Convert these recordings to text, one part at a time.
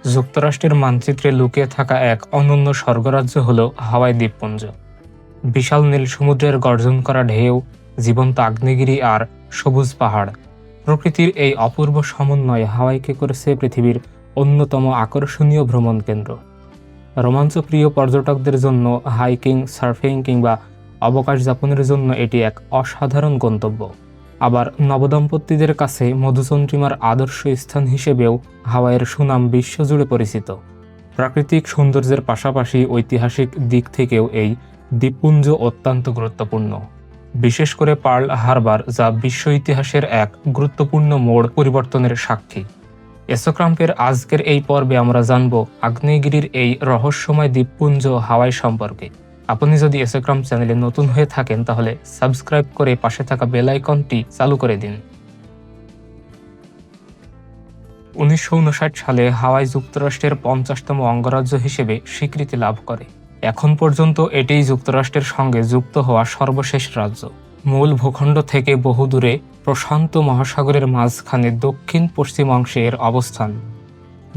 যুক্তরাষ্ট্রের মানচিত্রে লুকিয়ে থাকা এক অনন্য স্বর্গরাজ্য হল হাওয়াই দ্বীপপুঞ্জ। বিশাল নীল সমুদ্রের গর্জন করা ঢেউ, জীবন্ত আগ্নেয়গিরি আর সবুজ পাহাড়, প্রকৃতির এই অপূর্ব সমন্বয় হাওয়াইকে করেছে পৃথিবীর অন্যতম আকর্ষণীয় ভ্রমণ কেন্দ্র। রোমাঞ্চপ্রিয় পর্যটকদের জন্য হাইকিং, সার্ফিং কিংবা অবকাশ যাপনের জন্য এটি এক অসাধারণ গন্তব্য। আবার নবদম্পতিদের কাছে মধুচন্দ্রিমার আদর্শ স্থান হিসেবেও হাওয়াইয়ের সুনাম বিশ্বজুড়ে পরিচিত। প্রাকৃতিক সৌন্দর্যের পাশাপাশি ঐতিহাসিক দিক থেকেও এই দ্বীপপুঞ্জ অত্যন্ত গুরুত্বপূর্ণ, বিশেষ করে পার্ল হারবার, যা বিশ্ব ইতিহাসের এক গুরুত্বপূর্ণ মোড় পরিবর্তনের সাক্ষী। এসোক্রাম্পের আজকের এই পর্বে আমরা জানব আগ্নেয়গিরির এই রহস্যময় দ্বীপপুঞ্জ হাওয়াই সম্পর্কে। আপনি যদি এসোক্রাম্প চ্যানেলে নতুন হয়ে থাকেন তাহলে সাবস্ক্রাইব করে পাশে থাকা বেল আইকনটি চালু করে দিন। 1959 সালে হাওয়াই যুক্তরাষ্ট্রের 50তম অঙ্গরাজ্য হিসেবে স্বীকৃতি লাভ করে। এখন পর্যন্ত এটিই যুক্তরাষ্ট্রের সঙ্গে যুক্ত হওয়া সর্বশেষ রাজ্য। মূল ভূখণ্ড থেকে বহু দূরে প্রশান্ত মহাসাগরের মাঝখানে দক্ষিণ পশ্চিম অংশে এর অবস্থান।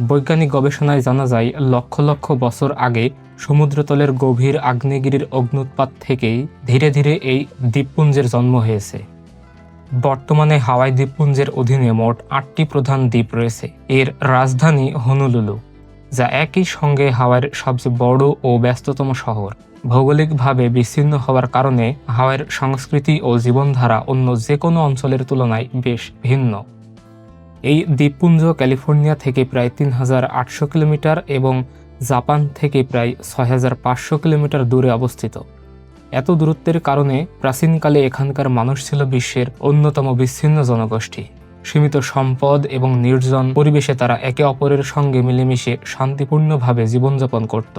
বৈজ্ঞানিক গবেষণায় জানা যায়, লক্ষ লক্ষ বছর আগে সমুদ্রতলের গভীর আগ্নেয়গিরির অগ্ন্যুৎপাত থেকেই ধীরে ধীরে এই দ্বীপপুঞ্জের জন্ম হয়েছে। বর্তমানে হাওয়াই দ্বীপপুঞ্জের অধীনে মোট 8টি প্রধান দ্বীপ রয়েছে। এর রাজধানী হনুলুলু, যা একই সঙ্গে হাওয়াইয়ের সবচেয়ে বড় ও ব্যস্ততম শহর। ভৌগোলিকভাবে বিচ্ছিন্ন হওয়ার কারণে হাওয়াইয়ের সংস্কৃতি ও জীবনধারা অন্য যে কোনো অঞ্চলের তুলনায় বেশ ভিন্ন। এই দ্বীপপুঞ্জ ক্যালিফোর্নিয়া থেকে প্রায় 3800 কিলোমিটার এবং জাপান থেকে প্রায় 6500 কিলোমিটার দূরে অবস্থিত। এত দূরত্বের কারণে প্রাচীনকালে এখানকার মানুষ ছিল বিশ্বের অন্যতম বিচ্ছিন্ন জনগোষ্ঠী। সীমিত সম্পদ এবং নির্জন পরিবেশে তারা একে অপরের সঙ্গে মিলেমিশে শান্তিপূর্ণভাবে জীবনযাপন করত।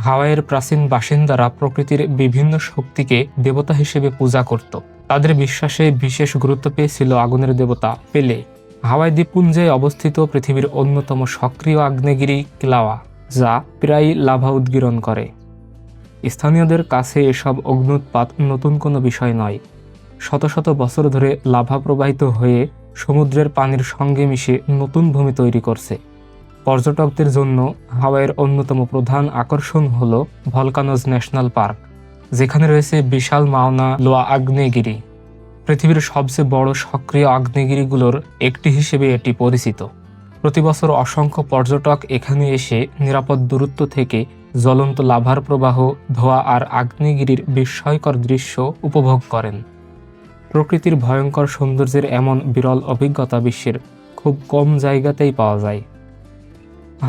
হাওয়াইয়ের প্রাচীন বাসিন্দারা প্রকৃতির বিভিন্ন শক্তিকে দেবতা হিসেবে পূজা করত। তাদের বিশ্বাসে বিশেষ গুরুত্ব পেয়েছিল আগুনের দেবতা পেলে। হাওয়াই দ্বীপপুঞ্জে অবস্থিত পৃথিবীর অন্যতম সক্রিয় আগ্নেয়গিরি কিলাওয়া, যা প্রায়ই লাভা উদ্গীরণ করে। স্থানীয়দের কাছে এসব অগ্ন্যুৎপাত নতুন কোনো বিষয় নয়। শত শত বছর ধরে লাভা প্রবাহিত হয়ে সমুদ্রের পানির সঙ্গে মিশে নতুন ভূমি তৈরি করছে। পর্যটকদের জন্য হাওয়াইয়ের অন্যতম প্রধান আকর্ষণ হল ভলকানোজ ন্যাশনাল পার্ক, যেখানে রয়েছে বিশাল মাওনা লোয়া আগ্নেয়গিরি। পৃথিবীর সবচেয়ে বড় সক্রিয় আগ্নেয়গিরিগুলোর একটি হিসেবে এটি পরিচিত। প্রতি বছর অসংখ্য পর্যটক এখানে এসে নিরাপদ দূরত্ব থেকে জ্বলন্ত লাভার প্রবাহ, ধোঁয়া আর আগ্নেয়গিরির বিস্ময়কর দৃশ্য উপভোগ করেন। প্রকৃতির ভয়ঙ্কর সৌন্দর্যের এমন বিরল অভিজ্ঞতা বিশ্বের খুব কম জায়গাতেই পাওয়া যায়।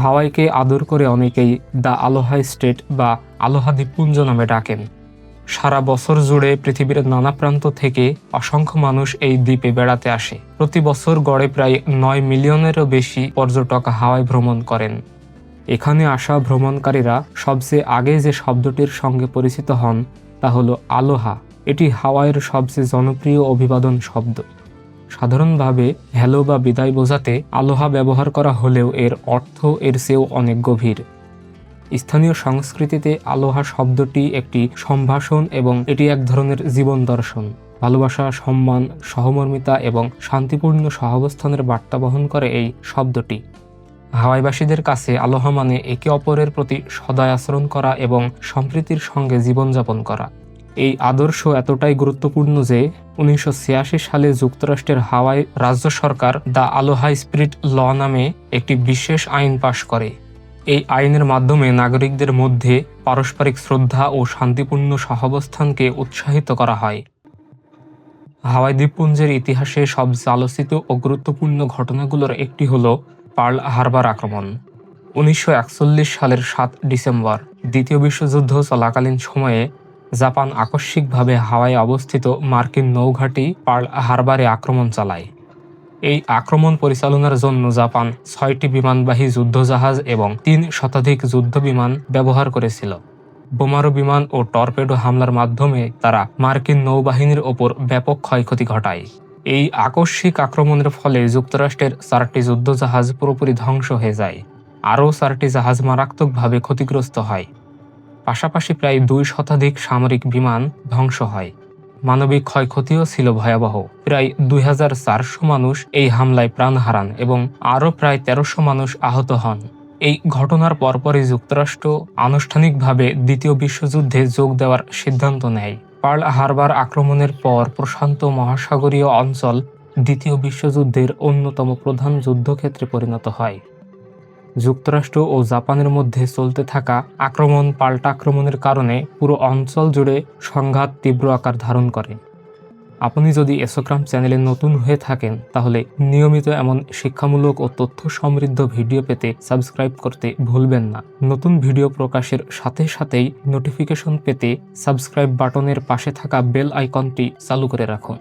হাওয়াইকে আদর করে অনেকেই দ্য আলোহা স্টেট বা আলোহা দ্বীপপুঞ্জ নামে ডাকেন। সারা বছর জুড়ে পৃথিবীর নানা প্রান্ত থেকে অসংখ্য মানুষ এই দ্বীপে বেড়াতে আসে। প্রতি বছর গড়ে প্রায় 9 মিলিয়নেরও বেশি পর্যটক হাওয়াই ভ্রমণ করেন। এখানে আসা ভ্রমণকারীরা সবচেয়ে আগে যে শব্দটির সঙ্গে পরিচিত হন তা হলো আলোহা। এটি হাওয়াইয়ের সবচেয়ে জনপ্রিয় অভিবাদন শব্দ। সাধারণভাবে হ্যালো বা বিদায় বোঝাতে আলোহা ব্যবহার করা হলেও এর অর্থ এর চেয়েও অনেক গভীর। স্থানীয় সংস্কৃতিতে আলোহা শব্দটি একটি সম্ভাষণ এবং এটি এক ধরনের জীবন দর্শন। ভালোবাসা, সম্মান, সহমর্মিতা এবং শান্তিপূর্ণ সহাবস্থানের বার্তা বহন করে এই শব্দটি। হাওয়াইবাসীদের কাছে আলোহা মানে একে অপরের প্রতি সদয় আচরণ করা এবং সম্প্রীতির সঙ্গে জীবনযাপন করা। এই আদর্শ এতটাই গুরুত্বপূর্ণ যে 1986 সালে যুক্তরাষ্ট্রের হাওয়াই রাজ্য সরকার দ্য আলোহা স্পিরিট ল নামে একটি বিশেষ আইন পাশ করে। এই আইনের মাধ্যমে নাগরিকদের মধ্যে পারস্পরিক শ্রদ্ধা ও শান্তিপূর্ণ সহাবস্থানকে উৎসাহিত করা হয়। হাওয়াই দ্বীপপুঞ্জের ইতিহাসে সবচেয়ে আলোচিত ও গুরুত্বপূর্ণ ঘটনাগুলোর একটি হল পার্ল হারবার আক্রমণ। 1941 সালের 7 ডিসেম্বর দ্বিতীয় বিশ্বযুদ্ধ চলাকালীন সময়ে জাপান আকস্মিকভাবে হাওয়াইয়ে অবস্থিত মার্কিন নৌঘাঁটি পার্ল হারবারে আক্রমণ চালায়। এই আক্রমণ পরিচালনার জন্য জাপান 6টি বিমানবাহী যুদ্ধজাহাজ এবং 3 শতাধিক যুদ্ধবিমান ব্যবহার করেছিল। বোমারু বিমান ও টর্পেডো হামলার মাধ্যমে তারা মার্কিন নৌবাহিনীর ওপর ব্যাপক ক্ষয়ক্ষতি ঘটায়। এই আকস্মিক আক্রমণের ফলে যুক্তরাষ্ট্রের 4টি যুদ্ধজাহাজ পুরোপুরি ধ্বংস হয়ে যায়। আরও 4টি জাহাজ মারাত্মকভাবে ক্ষতিগ্রস্ত হয়। পাশাপাশি প্রায় 2 শতাধিক সামরিক বিমান ধ্বংস হয়। মানবিক ক্ষয়ক্ষতিও ছিল ভয়াবহ। প্রায় 2400 মানুষ এই হামলায় প্রাণ হারান এবং আরও প্রায় 1300 মানুষ আহত হন। এই ঘটনার পরপরই যুক্তরাষ্ট্র আনুষ্ঠানিকভাবে দ্বিতীয় বিশ্বযুদ্ধে যোগ দেওয়ার সিদ্ধান্ত নেয়। পার্ল হারবার আক্রমণের পর প্রশান্ত মহাসাগরীয় অঞ্চল দ্বিতীয় বিশ্বযুদ্ধের অন্যতম প্রধান যুদ্ধক্ষেত্রে পরিণত হয়। যুক্তরাষ্ট্র ও জাপানের মধ্যে চলতে থাকা আক্রমণ পাল্টা আক্রমণের কারণে পুরো অঞ্চল জুড়ে সংঘাত তীব্র আকার ধারণ করে। আপনি যদি এসোক্রাম চ্যানেলে নতুন হয়ে থাকেন তাহলে নিয়মিত এমন শিক্ষামূলক ও তথ্য সমৃদ্ধ ভিডিও পেতে সাবস্ক্রাইব করতে ভুলবেন না। নতুন ভিডিও প্রকাশের সাথে সাথেই নোটিফিকেশন পেতে সাবস্ক্রাইব বাটনের পাশে থাকা বেল আইকনটি চালু করে রাখুন।